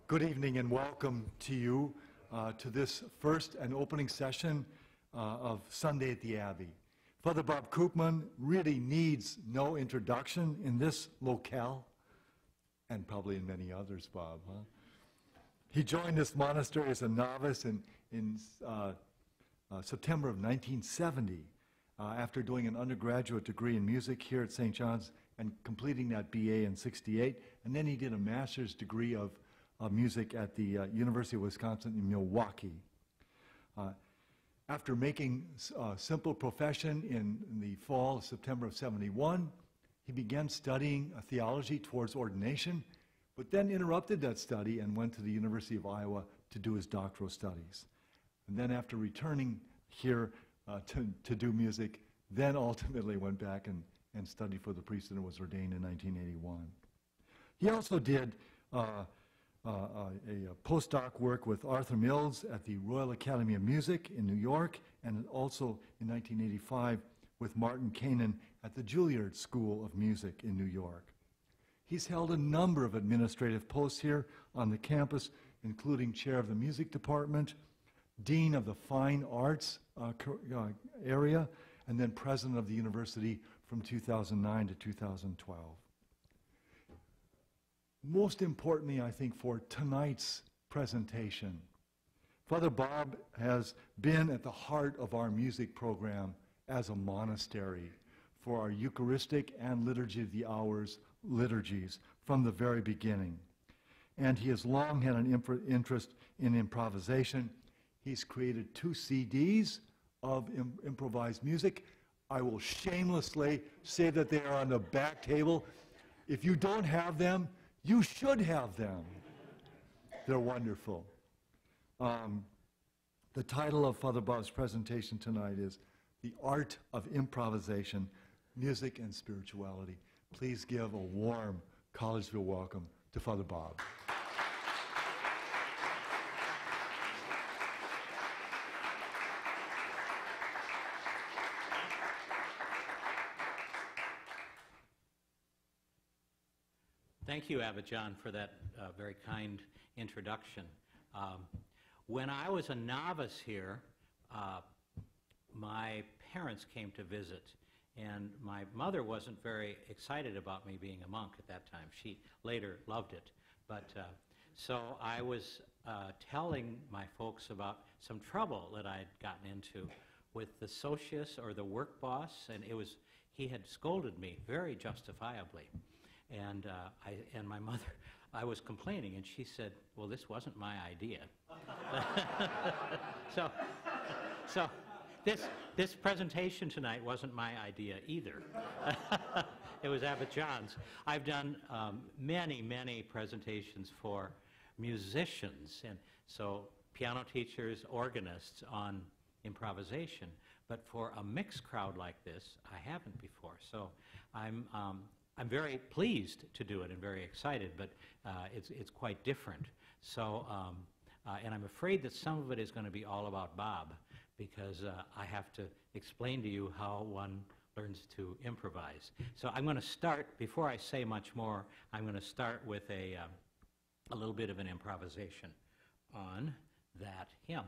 Good evening and welcome to you to this first and opening session of Sunday at the Abbey. Father Bob Koopmann really needs no introduction in this locale, and probably in many others, Bob. Huh? He joined this monastery as a novice in September of 1970 after doing an undergraduate degree in music here at St. John's and completing that BA in '68, and then he did a master's degree of music at the University of Wisconsin in Milwaukee. After making a simple profession in the fall of September of '71, he began studying theology towards ordination, but then interrupted that study and went to the University of Iowa to do his doctoral studies. And then after returning here to do music, then ultimately went back and studied for the priesthood and was ordained in 1981. He also did a postdoc work with Arthur Mills at the Royal Academy of Music in New York, and also in 1985 with Martin Kanan at the Juilliard School of Music in New York. He's held a number of administrative posts here on the campus, including chair of the music department, dean of the fine arts area, and then president of the university from 2009 to 2012. Most importantly, I think, for tonight's presentation, Father Bob has been at the heart of our music program as a monastery for our Eucharistic and Liturgy of the Hours liturgies from the very beginning. And he has long had an interest in improvisation. He's created 2 CDs of improvised music. I will shamelessly say that they are on the back table. If you don't have them, you should have them. They're wonderful. The title of Father Bob's presentation tonight is The Art of Improvisation, Music and Spirituality. Please give a warm Collegeville welcome to Father Bob. Thank you, Abbey John, for that very kind introduction. When I was a novice here, my parents came to visit, and my mother wasn't very excited about me being a monk at that time. She later loved it. But so I was telling my folks about some trouble that I'd gotten into with the socius, or the work boss, and he had scolded me very justifiably. And my mother, I was complaining, and she said, well, this wasn't my idea. so this presentation tonight wasn't my idea either. It was Abbey John's. I've done many presentations for musicians, and so piano teachers, organists on improvisation. But for a mixed crowd like this, I haven't before. So I'm very pleased to do it and very excited, but it's quite different. So, and I'm afraid that some of it is going to be all about Bob, because I have to explain to you how one learns to improvise. So I'm going to start, before I say much more, I'm going to start with a little bit of an improvisation on that hymn.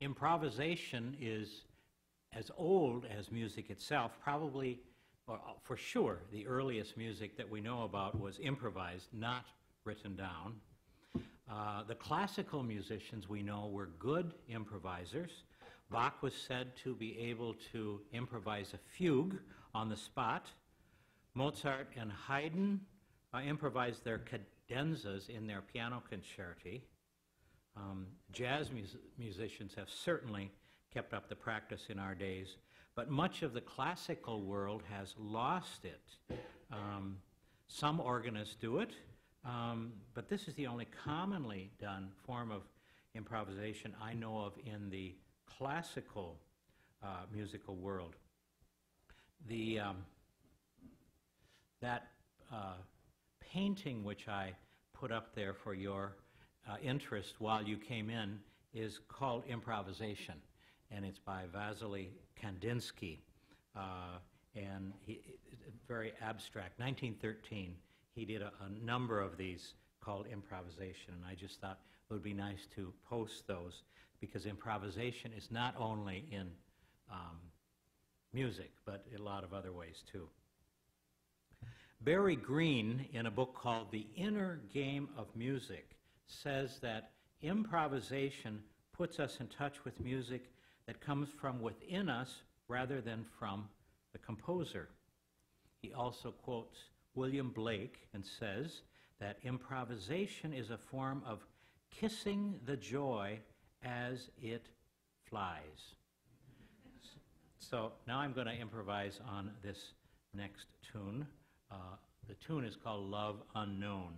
Improvisation is as old as music itself. Probably, or for sure, the earliest music that we know about was improvised, not written down. The classical musicians we know were good improvisers. Bach was said to be able to improvise a fugue on the spot. Mozart and Haydn improvised their cadenzas in their piano concerti. Jazz musicians have certainly kept up the practice in our days, but much of the classical world has lost it. Some organists do it, but this is the only commonly done form of improvisation I know of in the classical musical world. That painting which I put up there for your interest while you came in is called Improvisation, and it's by Vasily Kandinsky, and very abstract. 1913, he did a number of these called Improvisation, and I just thought it would be nice to post those, because improvisation is not only in music, but in a lot of other ways too. Barry Green, in a book called The Inner Game of Music, says that improvisation puts us in touch with music that comes from within us rather than from the composer. He also quotes William Blake and says that improvisation is a form of kissing the joy as it flies. So now I'm going to improvise on this next tune. The tune is called Love Unknown.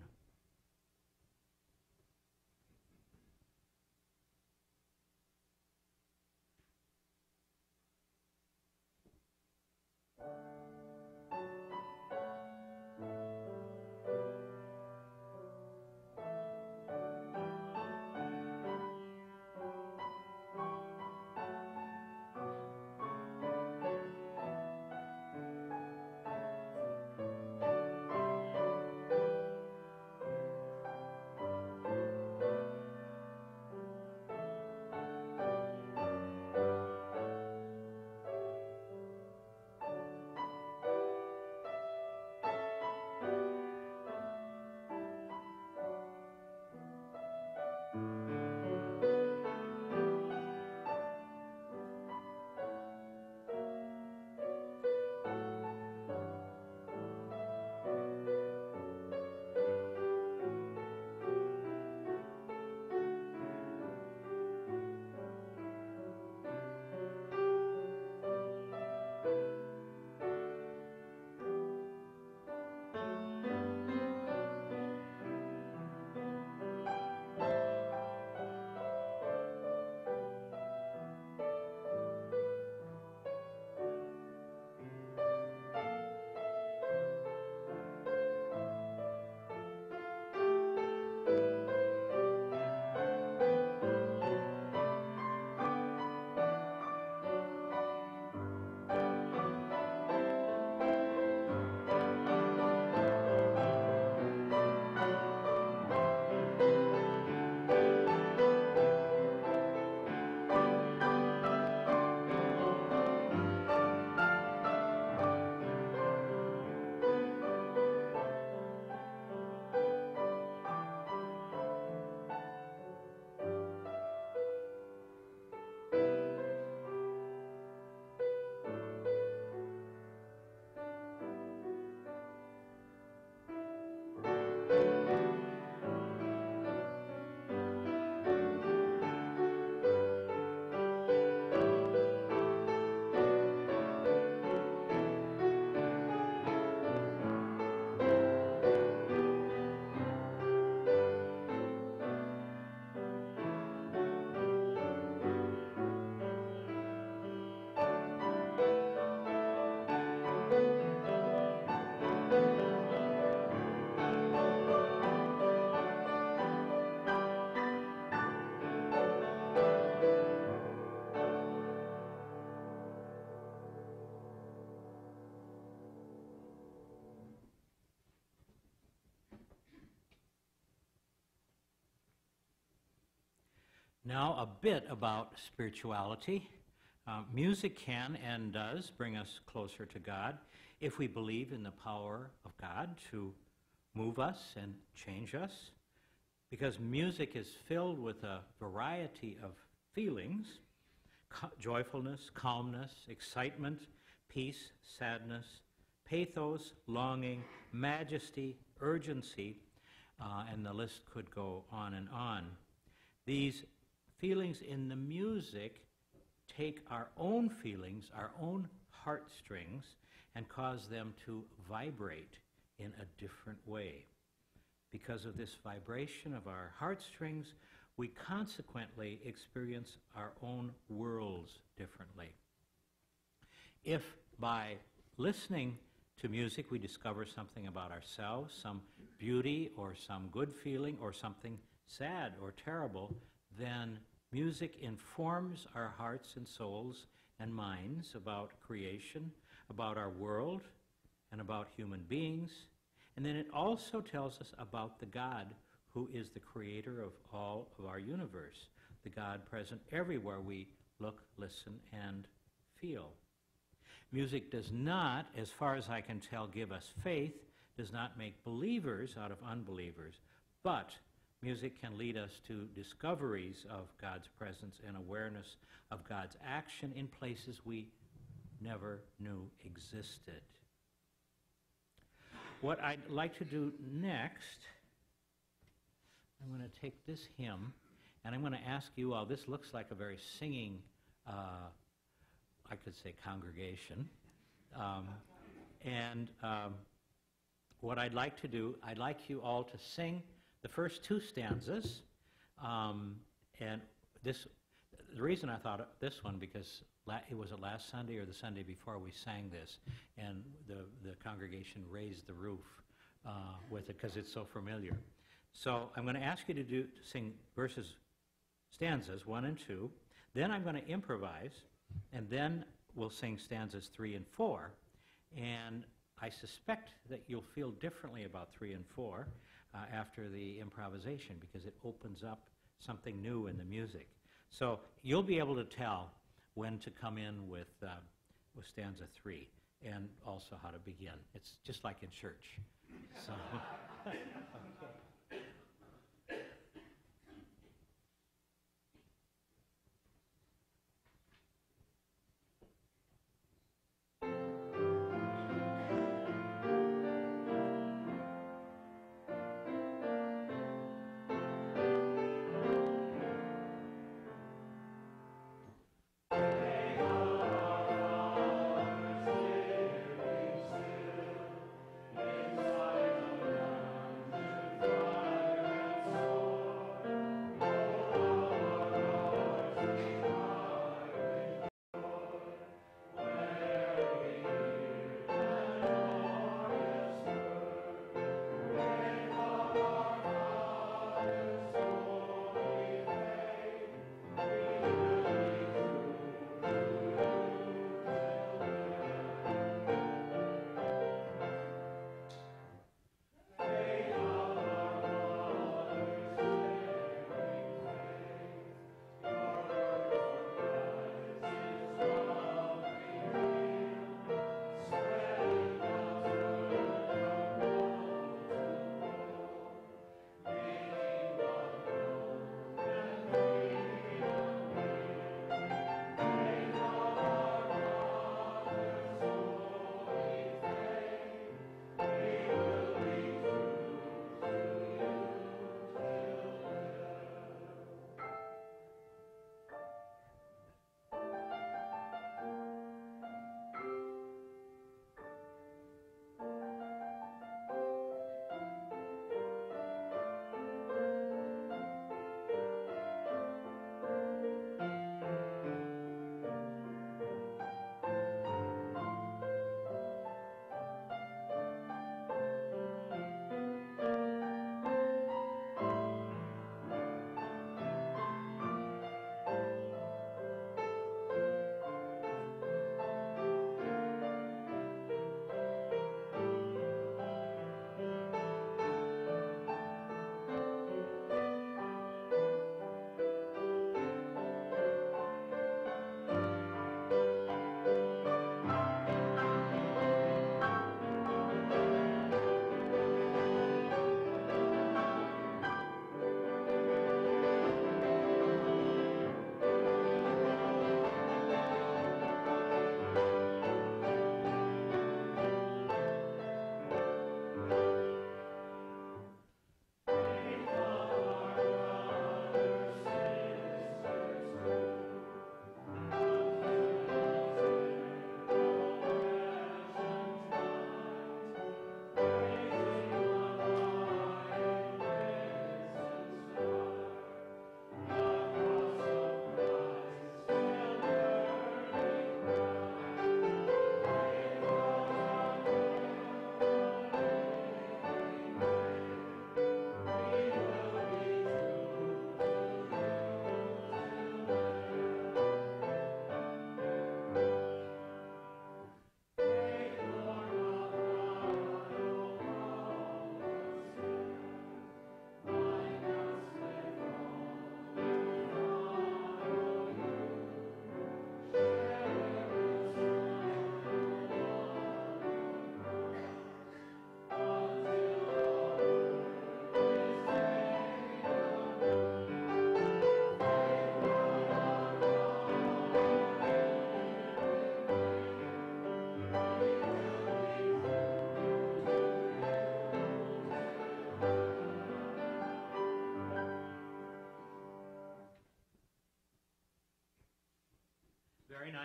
Now, a bit about spirituality. Music can and does bring us closer to God if we believe in the power of God to move us and change us, because music is filled with a variety of feelings: joyfulness, calmness, excitement, peace, sadness, pathos, longing, majesty, urgency, and the list could go on and on. These feelings in the music take our own feelings, our own heartstrings, and cause them to vibrate in a different way. Because of this vibration of our heartstrings, we consequently experience our own worlds differently. If by listening to music we discover something about ourselves, some beauty or some good feeling or something sad or terrible, then music informs our hearts and souls and minds about creation, about our world, and about human beings. And then it also tells us about the God who is the creator of all of our universe, the God present everywhere we look, listen, and feel. Music does not, as far as I can tell, give us faith, does not make believers out of unbelievers, but music can lead us to discoveries of God's presence and awareness of God's action in places we never knew existed. What I'd like to do next, I'm going to take this hymn, and I'm going to ask you all, this looks like a very singing, I could say congregation, what I'd like to do, I'd like you all to sing the first two stanzas, and this, the reason I thought of this one, because it was last Sunday or the Sunday before we sang this, and the congregation raised the roof with it because it's so familiar. So I'm going to ask you to sing stanzas 1 and 2, then I'm going to improvise, and then we'll sing stanzas 3 and 4, and I suspect that you'll feel differently about 3 and 4 after the improvisation, because it opens up something new in the music. So you'll be able to tell when to come in with stanza 3, and also how to begin. It's just like in church. So. Okay.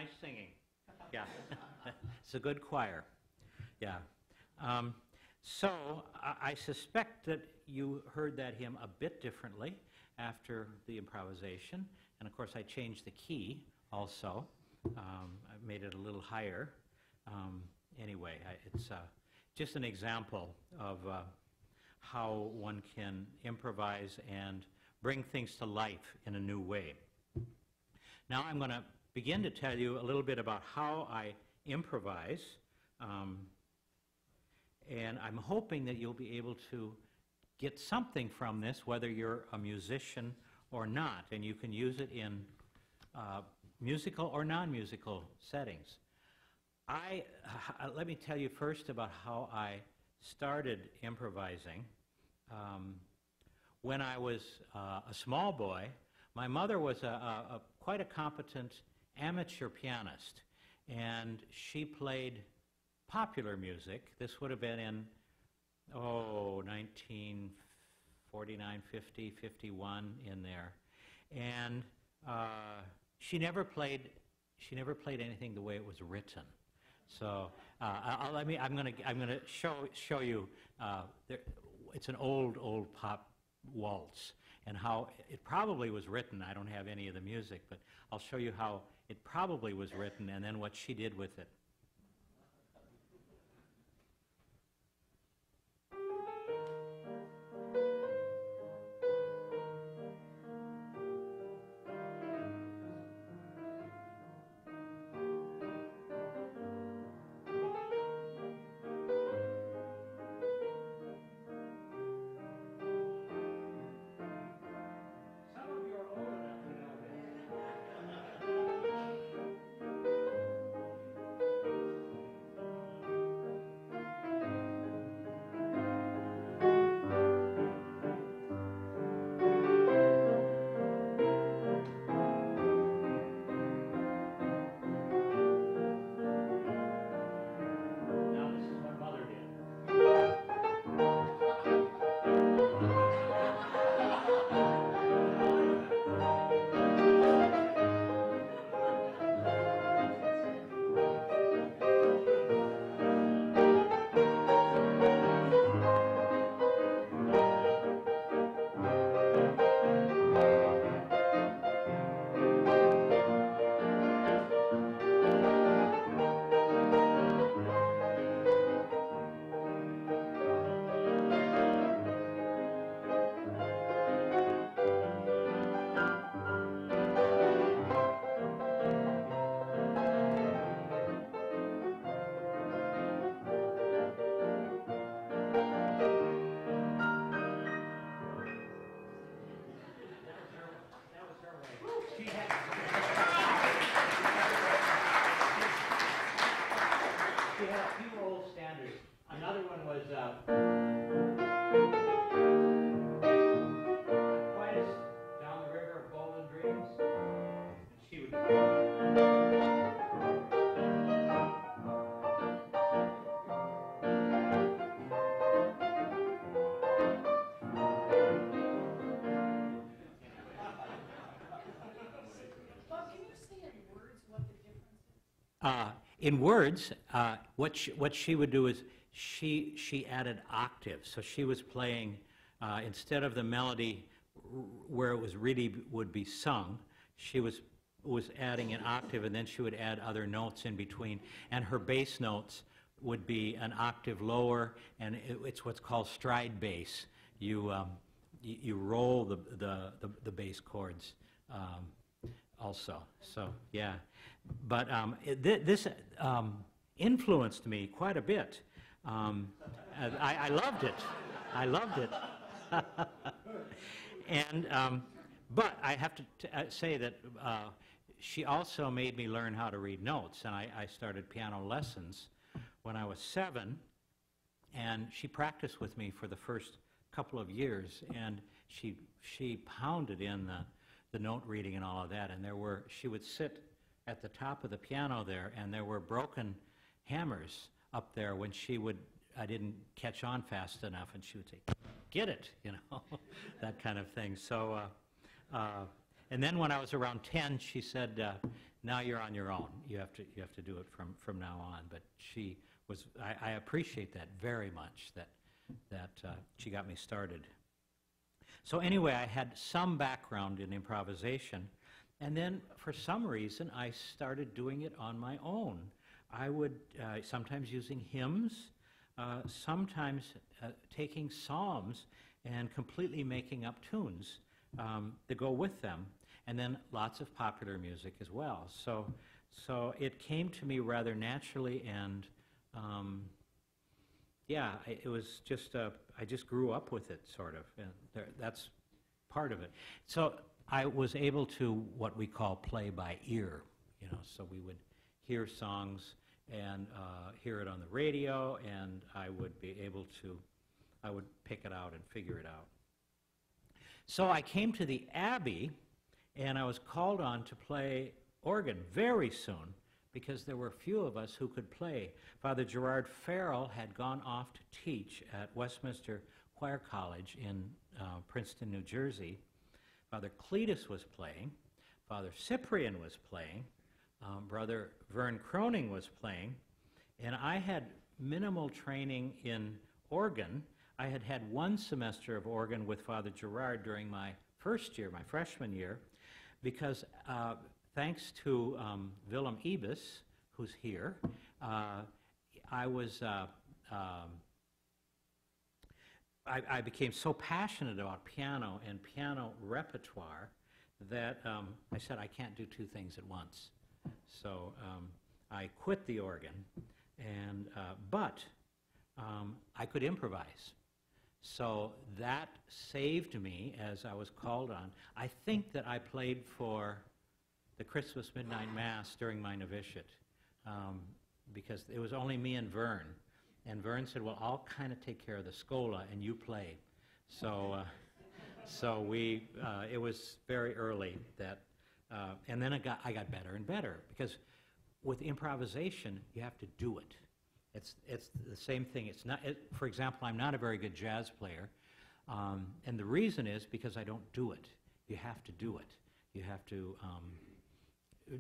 nice singing. Yeah. It's a good choir. Yeah. So I suspect that you heard that hymn a bit differently after the improvisation. And of course, I changed the key also. I made it a little higher. Anyway, it's just an example of how one can improvise and bring things to life in a new way. Now I'm going to begin to tell you a little bit about how I improvise, and I'm hoping that you'll be able to get something from this, whether you're a musician or not, and you can use it in musical or non-musical settings. Let me tell you first about how I started improvising. When I was a small boy, my mother was quite a competent amateur pianist, and she played popular music. This would have been in, 1949, 50, 51, in there. And she never played anything the way it was written. So I'm gonna show you. It's an old pop waltz, and how it probably was written. I don't have any of the music, but I'll show you how it probably was written, and then what she did with it. She had a few old standards. Another one was Quietest Down the River of Golden Dreams. And she would... In words, what she would do is she added octaves. So she was playing, instead of the melody where it was really would be sung, she was adding an octave, and then she would add other notes in between. And her bass notes would be an octave lower, and it's what's called stride bass. You roll the bass chords also. So yeah. But this influenced me quite a bit. I loved it. I loved it. And but I have to say that she also made me learn how to read notes, and I started piano lessons when I was 7, and she practiced with me for the first couple of years, and she pounded in the note reading and all of that, and she would sit at the top of the piano there, and there were broken hammers up there when I didn't catch on fast enough, and she would say, "Get it," that kind of thing. So, and then when I was around 10, she said, now you're on your own. You have to do it from now on. But she was, I appreciate that very much, that she got me started. So anyway, I had some background in improvisation, and then for some reason I started doing it on my own. I would, sometimes using hymns, sometimes taking psalms and completely making up tunes to go with them, and then lots of popular music as well. So it came to me rather naturally, and yeah, it was just, I just grew up with it, sort of, and that's part of it. So I was able to, what we call play by ear, you know, so we would hear songs and hear it on the radio, and I would be able to, I would pick it out and figure it out. So I came to the Abbey, and I was called on to play organ very soon, because there were few of us who could play. Father Gerard Farrell had gone off to teach at Westminster Choir College in Princeton, New Jersey. Father Cletus was playing. Father Cyprian was playing. Brother Vern Croning was playing. And I had minimal training in organ. I had had one semester of organ with Father Gerard during my first year, my freshman year, because thanks to Willem Ibis, who's here, I became so passionate about piano and piano repertoire that I said I can't do two things at once. So I quit the organ, and but I could improvise. So that saved me as I was called on. I think that I played for the Christmas Midnight Mass during my novitiate, because it was only me and Vern. And Vern said, well, I'll kind of take care of the scola and you play. So it was very early that, and then I got better and better, because with improvisation, you have to do it. It's the same thing. It's not, for example, I'm not a very good jazz player, and the reason is because I don't do it. You have to do it. You have to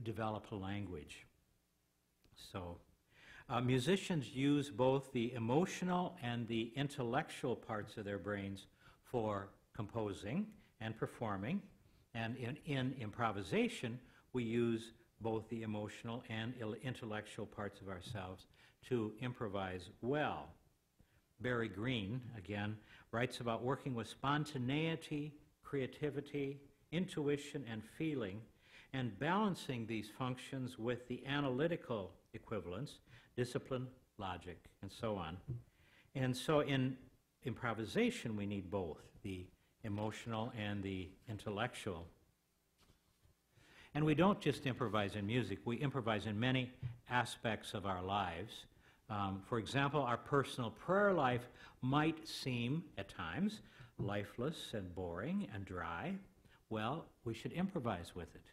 develop a language. So musicians use both the emotional and the intellectual parts of their brains for composing and performing, and in improvisation we use both the emotional and intellectual parts of ourselves to improvise well. Barry Green, again, writes about working with spontaneity, creativity, intuition, and feeling, and balancing these functions with the analytical equivalents, discipline, logic, and so on. And so in improvisation, we need both, the emotional and the intellectual. And we don't just improvise in music, we improvise in many aspects of our lives. For example, our personal prayer life might seem, at times, lifeless and boring and dry. Well, we should improvise with it.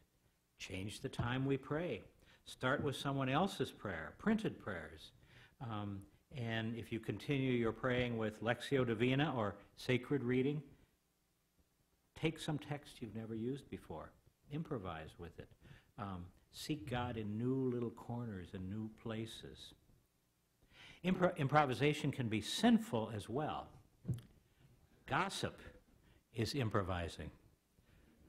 Change the time we pray. Start with someone else's prayer, printed prayers. And if you continue your praying with Lectio Divina or sacred reading, take some text you've never used before. Improvise with it. Seek God in new little corners and new places. Improvisation can be sinful as well. Gossip is improvising.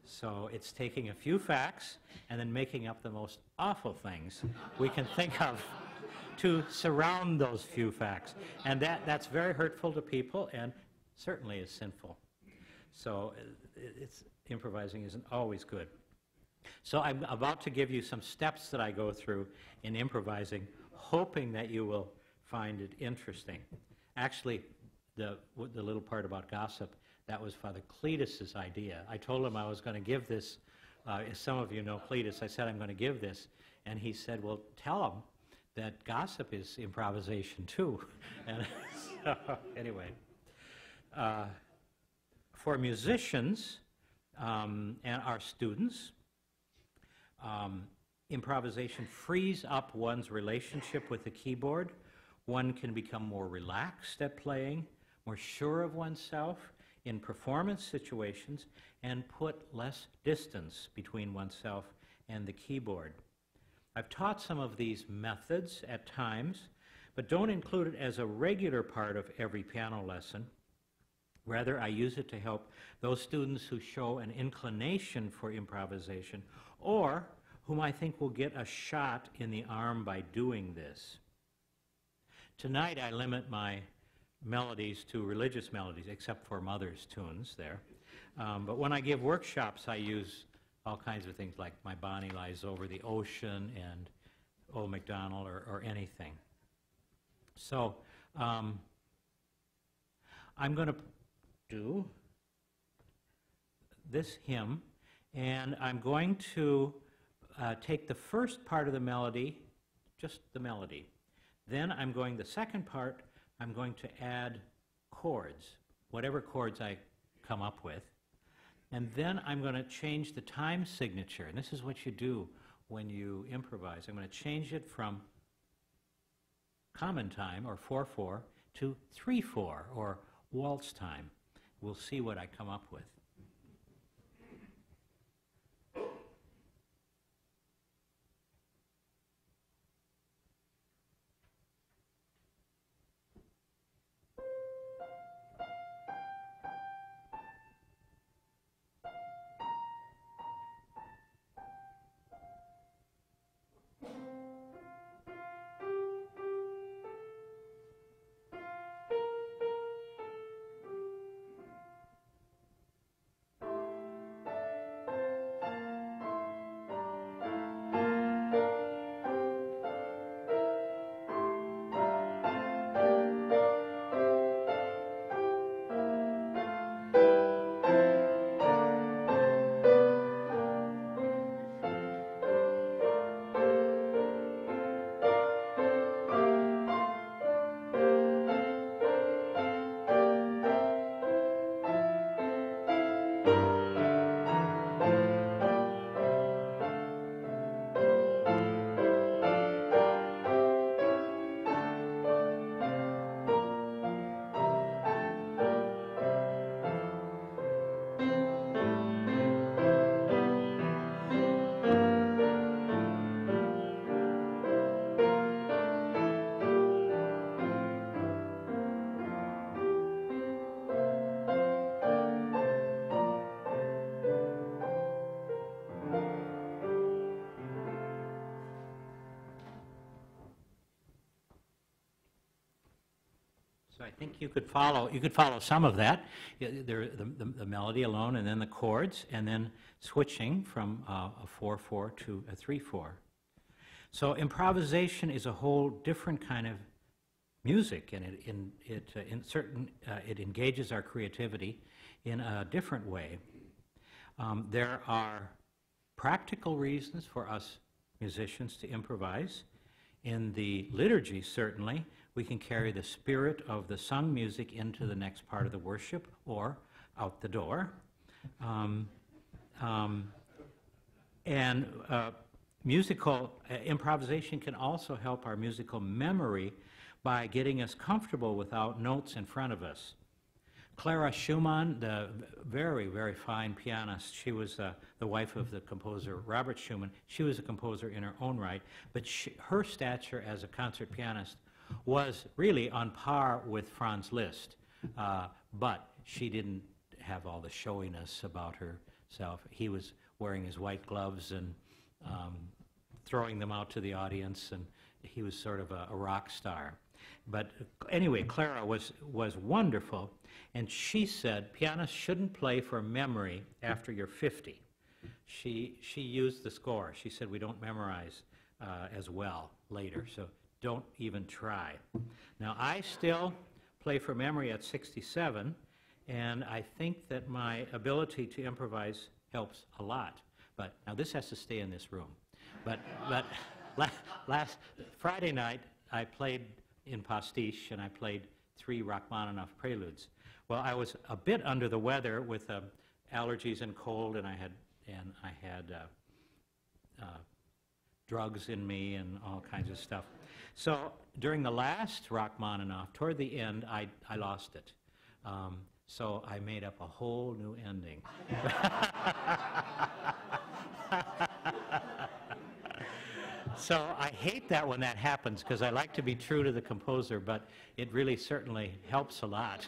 So it's taking a few facts and then making up the most awful things we can think of to surround those few facts. And that's very hurtful to people and certainly is sinful. So improvising isn't always good. So I'm about to give you some steps that I go through in improvising, hoping that you will find it interesting. Actually, the little part about gossip, that was Father Cletus's idea. I told him I was going to give this, as some of you know Cletus, I said I'm going to give this, and he said, well, tell him that gossip is improvisation too. And so, anyway, for musicians and our students, improvisation frees up one's relationship with the keyboard. One can become more relaxed at playing, more sure of oneself in performance situations, and put less distance between oneself and the keyboard. I've taught some of these methods at times, but don't include it as a regular part of every piano lesson. Rather, I use it to help those students who show an inclination for improvisation or whom I think will get a shot in the arm by doing this. Tonight, I limit my melodies to religious melodies, except for Mother's tunes there. But when I give workshops, I use all kinds of things like My Bonnie Lies Over the Ocean and Old MacDonald or anything. So I'm going to do this hymn, and I'm going to take the first part of the melody, just the melody. Then the second part, I'm going to add chords, whatever chords I come up with. And then I'm going to change the time signature. And this is what you do when you improvise. I'm going to change it from common time, or 4/4, to 3/4, or waltz time. We'll see what I come up with. So I think you could follow some of that, the melody alone, and then the chords, and then switching from a 4/4 to a 3/4. So improvisation is a whole different kind of music, and it engages our creativity in a different way. There are practical reasons for us musicians to improvise. In the liturgy, certainly, we can carry the spirit of the sung music into the next part of the worship or out the door. Musical improvisation can also help our musical memory by getting us comfortable without notes in front of us. Clara Schumann, the very, very fine pianist, she was the wife of the composer Robert Schumann. She was a composer in her own right, but her stature as a concert pianist was really on par with Franz Liszt, but she didn't have all the showiness about herself. He was wearing his white gloves and throwing them out to the audience, and he was sort of a rock star. But anyway, Clara was wonderful, and she said pianists shouldn't play for memory after you're 50. She used the score. She said we don't memorize as well later, so don't even try. Now, I still play for memory at 67, and I think that my ability to improvise helps a lot. But now this has to stay in this room. But last Friday night, I played in pastiche, and I played 3 Rachmaninoff preludes. Well, I was a bit under the weather with allergies and cold, and I had drugs in me and all kinds of stuff. So during the last Rachmaninoff, toward the end, I lost it. So I made up a whole new ending. So I hate that when that happens, because I like to be true to the composer, but it really certainly helps a lot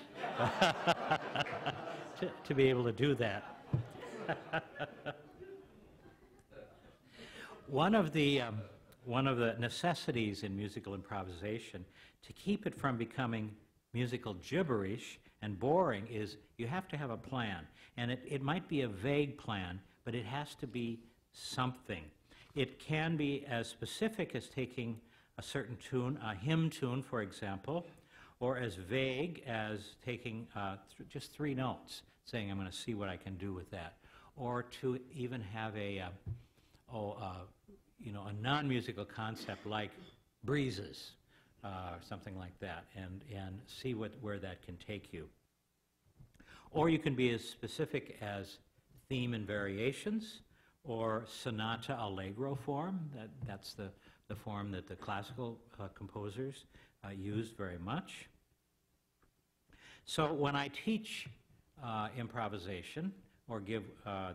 to be able to do that. One of the necessities in musical improvisation to keep it from becoming musical gibberish and boring is you have to have a plan. And it might be a vague plan, but it has to be something. It can be as specific as taking a certain tune, a hymn tune, for example, or as vague as taking just 3 notes, saying, I'm going to see what I can do with that. Or to even have a non-musical concept like breezes, or something like that, and see where that can take you. Or you can be as specific as theme and variations, or sonata allegro form. That's the form that the classical composers use very much. So when I teach improvisation or give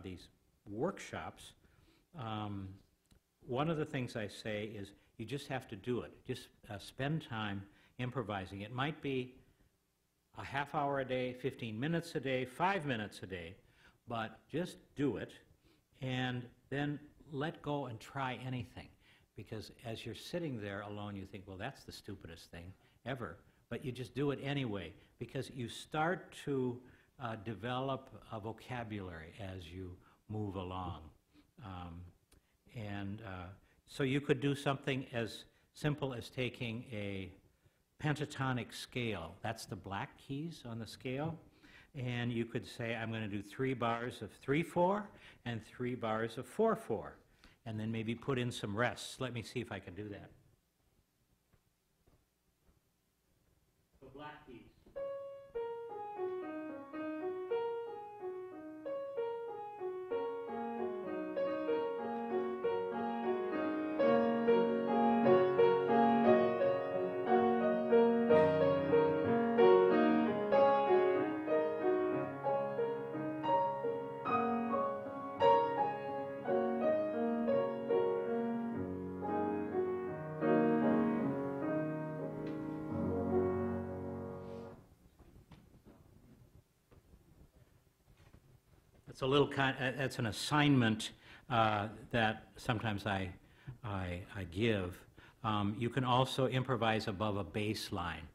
these workshops, one of the things I say is you just have to do it. Just spend time improvising. It might be a half hour a day, 15 minutes a day, 5 minutes a day, but just do it and then let go and try anything. Because as you're sitting there alone, you think, well, that's the stupidest thing ever. But you just do it anyway, because you start to develop a vocabulary as you move along. So you could do something as simple as taking a pentatonic scale. That's the black keys on the scale. And you could say, I'm going to do 3 bars of 3/4 and 3 bars of 4/4. And then maybe put in some rests. Let me see if I can do that. So black keys. It's a little that's an assignment that sometimes I give. You can also improvise above a bass line.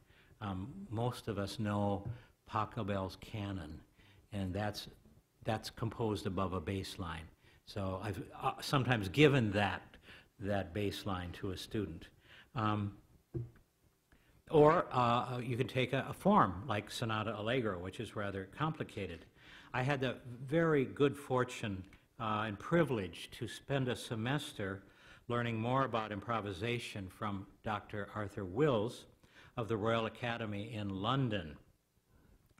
Most of us know Pachelbel's canon, and that's composed above a bass line. So I've sometimes given that bass line to a student. Or you can take a form like Sonata Allegro, which is rather complicated. I had the very good fortune and privilege to spend a semester learning more about improvisation from Dr. Arthur Wills of the Royal Academy in London.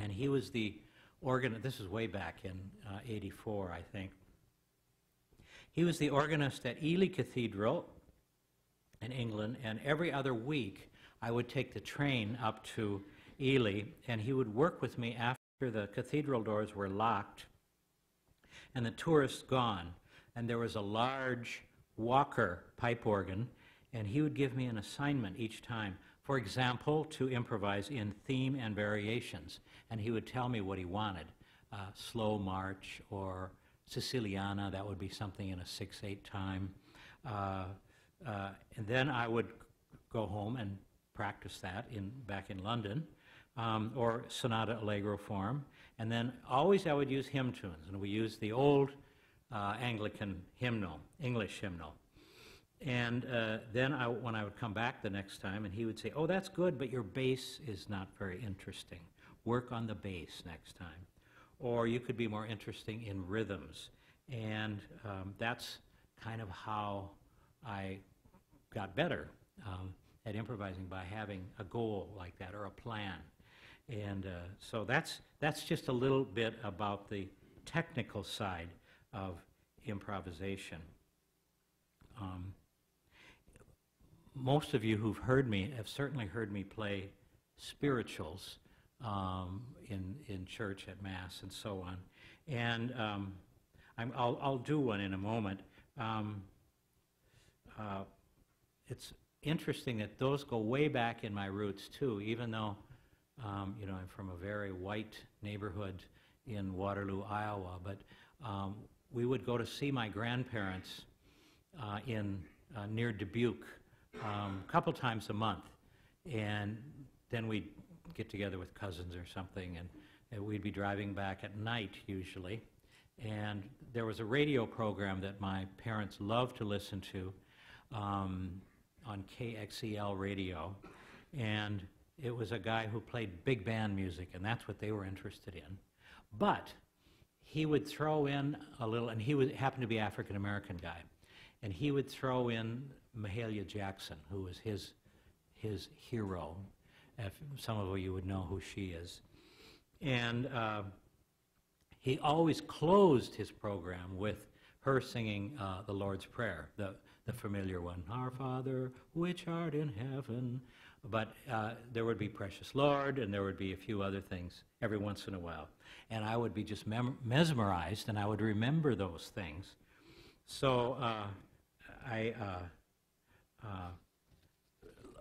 And he was the organist, this is way back in 84, I think. He was the organist at Ely Cathedral in England, and every other week I would take the train up to Ely, and he would work with me after the cathedral doors were locked and the tourists gone, and there was a large Walker pipe organ, and he would give me an assignment each time. For example, to improvise in theme and variations, and he would tell me what he wanted. Slow march or Siciliana, that would be something in a 6/8 time. And then I would go home and practice that back in London. Or Sonata Allegro form, and then always I would use hymn tunes, and we used the old Anglican hymnal, English hymnal. And then when I would come back the next time, and he would say, oh, that's good, but your bass is not very interesting. Work on the bass next time. Or you could be more interesting in rhythms. And that's kind of how I got better at improvising, by having a goal like that or a plan. And so that's just a little bit about the technical side of improvisation. Most of you who've heard me have certainly heard me play spirituals in church at Mass and so on. And I'll do one in a moment. it's interesting that those go way back in my roots too, even though you know, I'm from a very white neighborhood in Waterloo, Iowa, but we would go to see my grandparents in near Dubuque a couple times a month, and then we'd get together with cousins or something, and we'd be driving back at night usually, and there was a radio program that my parents loved to listen to on KXEL radio, and it was a guy who played big band music, and that's what they were interested in. But he would throw in a little, and happened to be an African-American guy, and he would throw in Mahalia Jackson, who was his hero. If some of you would know who she is. And he always closed his program with her singing the Lord's Prayer, the familiar one, Our Father, which art in heaven. But there would be Precious Lord, and there would be a few other things every once in a while. And I would be just mesmerized, and I would remember those things. So I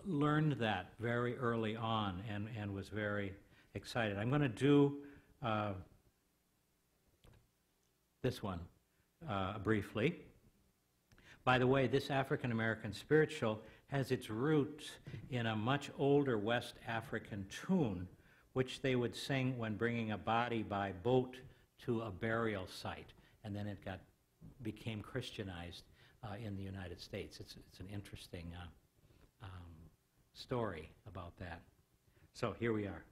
learned that very early on and was very excited. I'm going to do this one briefly. By the way, this African American spiritual has its roots in a much older West African tune, which they would sing when bringing a body by boat to a burial site, and then it became Christianized in the United States. It's an interesting story about that. So here we are.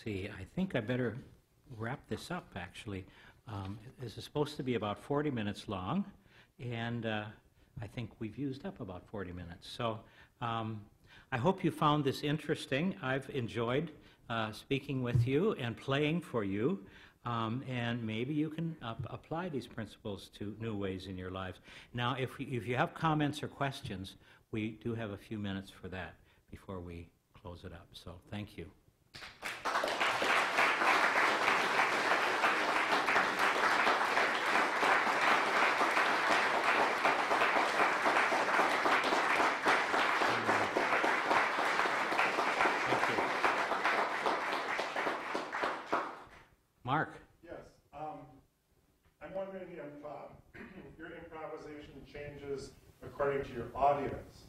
See, I think I better wrap this up, actually. This is supposed to be about 40 minutes long, and I think we've used up about 40 minutes. So I hope you found this interesting. I've enjoyed speaking with you and playing for you, and maybe you can apply these principles to new ways in your lives. Now, if you have comments or questions, we do have a few minutes for that before we close it up. So thank you. Mark? Yes. I'm wondering if your improvisation changes according to your audience,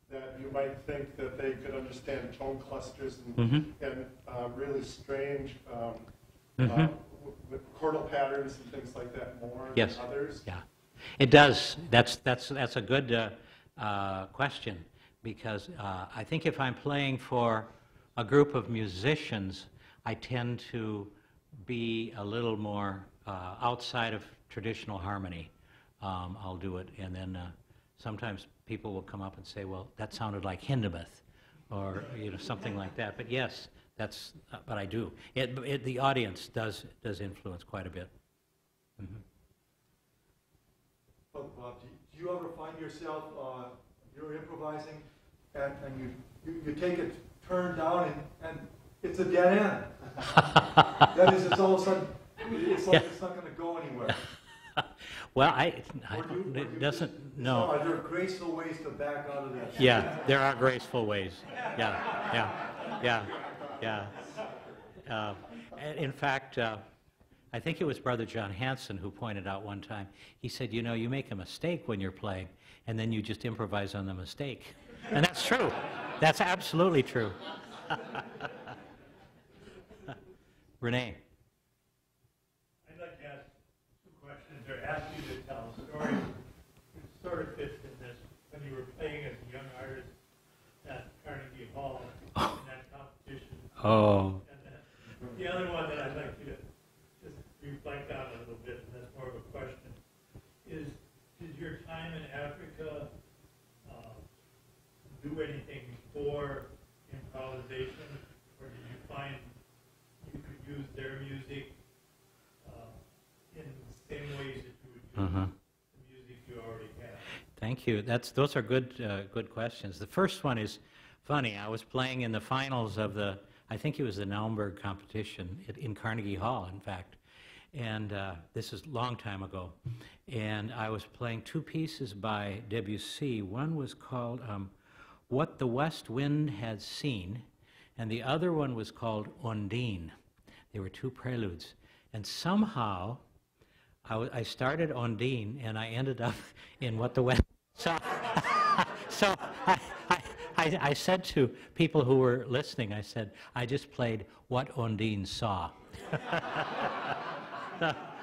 that you might think that they could understand tone clusters and really strange with chordal patterns and things like that more than others. Yeah, it does. That's a good question, because I think if I'm playing for a group of musicians, I tend to be a little more outside of traditional harmony. I'll do it, and then sometimes people will come up and say, "Well, that sounded like Hindemith," or something like that. But yes, that's. But I do. The audience does influence quite a bit. Mm-hmm. Well, Bob, do you ever find yourself you're improvising and you take a turn down and it's a dead end? That is, it's all of a sudden it's like it's not going to go anywhere. Well, no. Are there graceful ways to back out of that? Yeah, there are graceful ways. Yeah. In fact, I think it was Brother John Hanson who pointed out one time, he said, you make a mistake when you're playing, and then you just improvise on the mistake. And that's true. That's absolutely true. Renee. I'd like to ask two questions, or ask you to tell a story that sort of fits in this. When you were playing as a young artist at Carnegie Hall in that competition. Oh. And then the other one that I'd like you to just reflect on a little bit, and that's more of a question, is did your time in Africa do anything for improvisation, or did you find you could use their music in the same ways that you would use the music you already have? Thank you. Those are good questions. The first one is funny. I was playing in the finals of I think it was the Naumburg competition in Carnegie Hall, in fact. And this is a long time ago. And I was playing two pieces by Debussy. One was called What the West Wind Had Seen, and the other one was called Ondine. They were two preludes. And somehow, I started Ondine, and I ended up in What the West Saw. So I said to people who were listening, I said, I just played What Ondine Saw.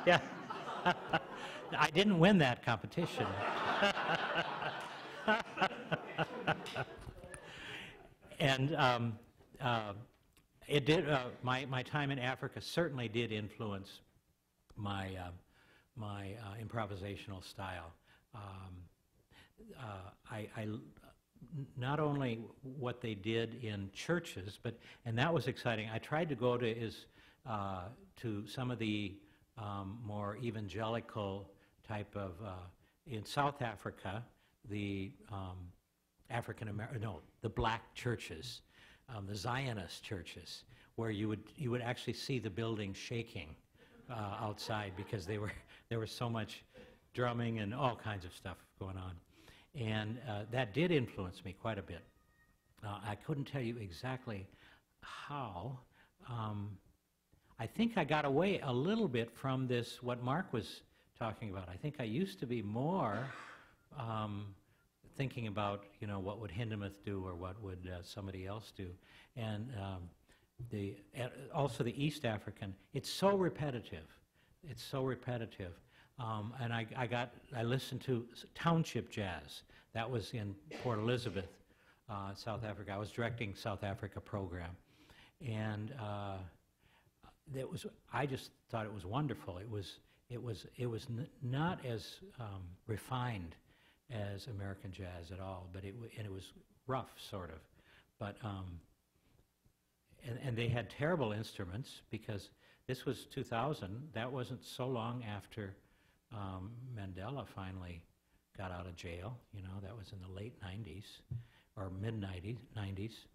Yeah. I didn't win that competition. And it did. My time in Africa certainly did influence my improvisational style. I not only what they did in churches, and that was exciting. I tried to go to some of the more evangelical type of in South Africa, the the black churches, the Zionist churches, where you would actually see the building shaking outside because there was so much drumming and all kinds of stuff going on, and that did influence me quite a bit. I couldn't tell you exactly how. I think I got away a little bit from this, what Mark was talking about. I think I used to be more thinking about, what would Hindemith do or what would somebody else do. And also the East African, it's so repetitive. It's so repetitive. And I listened to township jazz. That was in Port Elizabeth, South Africa. I was directing South Africa program. And I just thought it was wonderful. It was not as refined as American jazz at all, but it was rough, sort of. But and they had terrible instruments, because this was 2000. That wasn't so long after Mandela finally got out of jail. That was in the late 90s or mid 90s,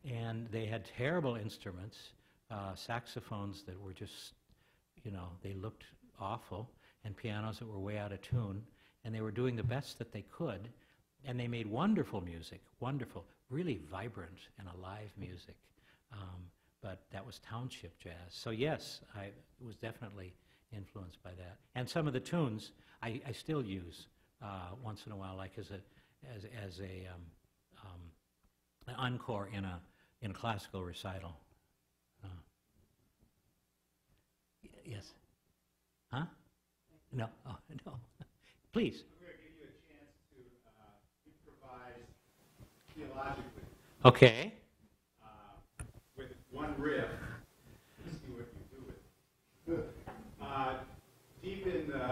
and they had terrible instruments. Saxophones that were just, they looked awful, and pianos that were way out of tune, and they were doing the best that they could, and they made wonderful music, wonderful, really vibrant and alive music. but that was township jazz. So yes, I was definitely influenced by that. And some of the tunes I still use once in a while, like as a an encore in a classical recital. Yes. Huh? No. Oh, no. Please. I'm going to give you a chance to improvise theologically. Okay. With one riff. Let's see what you do with it. Deep in the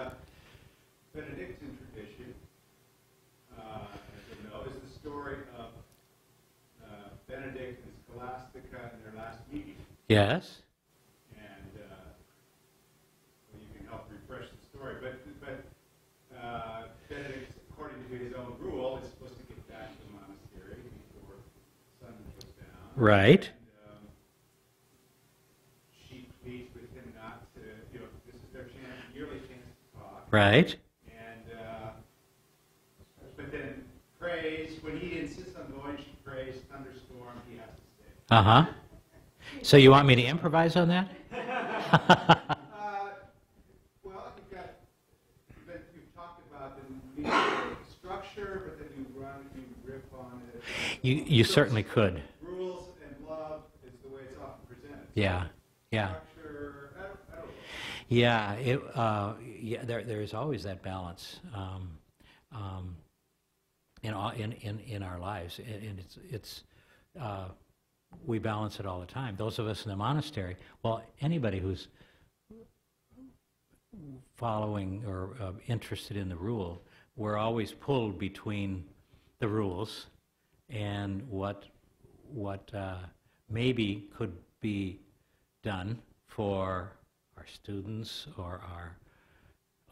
Benedictine tradition, as you know, is the story of Benedict and Scholastica in their last meeting. Yes. And well, you can help refresh the story. But Benedict, according to his own rule, is supposed to get back to the monastery before the sun goes down. Right. And she pleads with him not to, this is their chance, yearly chance to talk. Right. And but then prays, when he insists on going, she prays, thunderstorm, he has to stay. Uh-huh. So you want me to improvise on that? Well, you've talked about the structure, but then you riff on it. You certainly could. Rules and love is the way it's often presented. Yeah. Yeah. Structure, I don't know. Yeah. There is always that balance in our lives, and it's we balance it all the time. Those of us in the monastery, well, anybody who's following or interested in the rule, we're always pulled between the rules and what maybe could be done for our students or our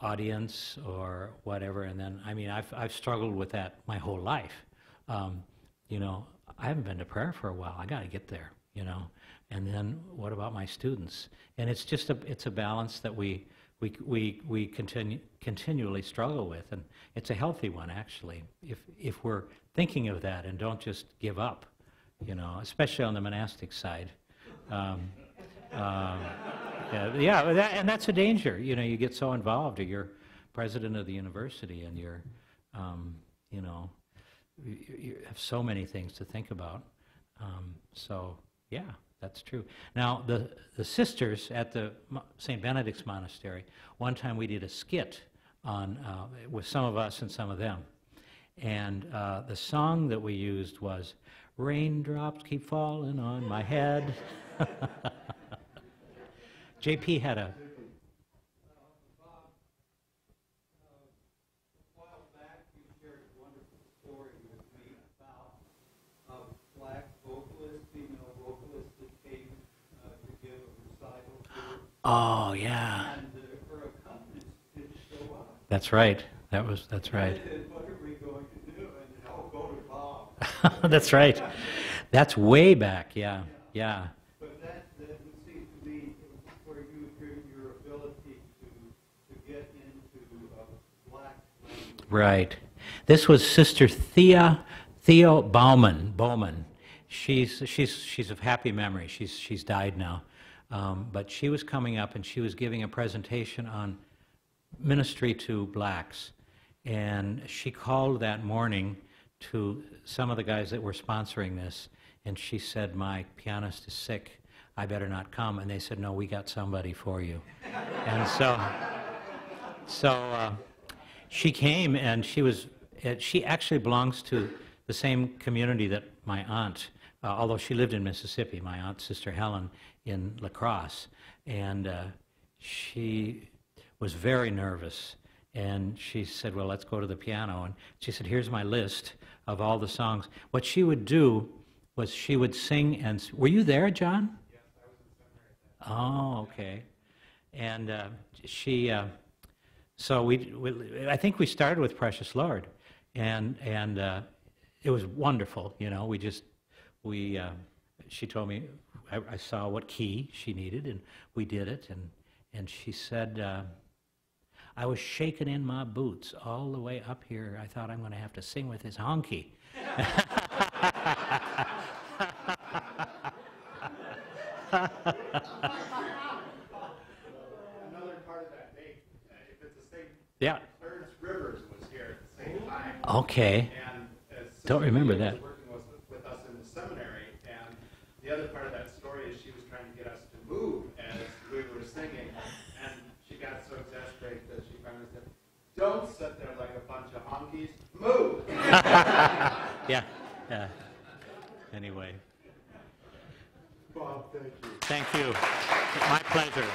audience or whatever. And then, I mean, I've struggled with that my whole life. I haven't been to prayer for a while. I got to get there, And then what about my students? And it's just it's a balance that we continually struggle with, and it's a healthy one actually. If we're thinking of that and don't just give up, especially on the monastic side. And that's a danger. You get so involved, or you're president of the university, and you're, you have so many things to think about. So yeah, that's true. Now the sisters at the St. Benedict's Monastery, one time we did a skit on with some of us and some of them, and the song that we used was "Raindrops Keep Falling on My Head." JP had a... A while back, you shared a wonderful story with me about a black vocalist, female vocalist that came to give a recital. Oh, yeah. And her accompanist didn't show up. That's right. That's right. And what are we going to do? And I'll go to Bob. That's right. That's way back, yeah. But that would seem to be where you drew your ability to get into black language. Right. This was Sister Theo Bowman. She's of happy memory. She's died now. But she was coming up and she was giving a presentation on ministry to blacks. And she called that morning to some of the guys that were sponsoring this, and she said, "My pianist is sick. I better not come." And they said, "No, we got somebody for you." And so she came, and she actually belongs to the same community that my aunt, although she lived in Mississippi, my aunt, Sister Helen, in La Crosse. And she was very nervous. And she said, "Well, let's go to the piano." And she said, "Here's my list of all the songs." What she would do was she would sing, and were you there, John? Yes, I was in seminary at that. Oh, okay. And so I think we started with Precious Lord, and it was wonderful. She told me, I saw what key she needed, and we did it, and she said, "I was shaking in my boots all the way up here. I thought I'm going to have to sing with this honky." Okay. And Don't remember that. was working with us in the seminary, and the other part of that story is she was trying to get us to move as we were singing, and she got so exasperated that she finally said, "Don't sit there like a bunch of honkies, move!" Yeah, yeah. Anyway. Bob, thank you. Thank you. My pleasure.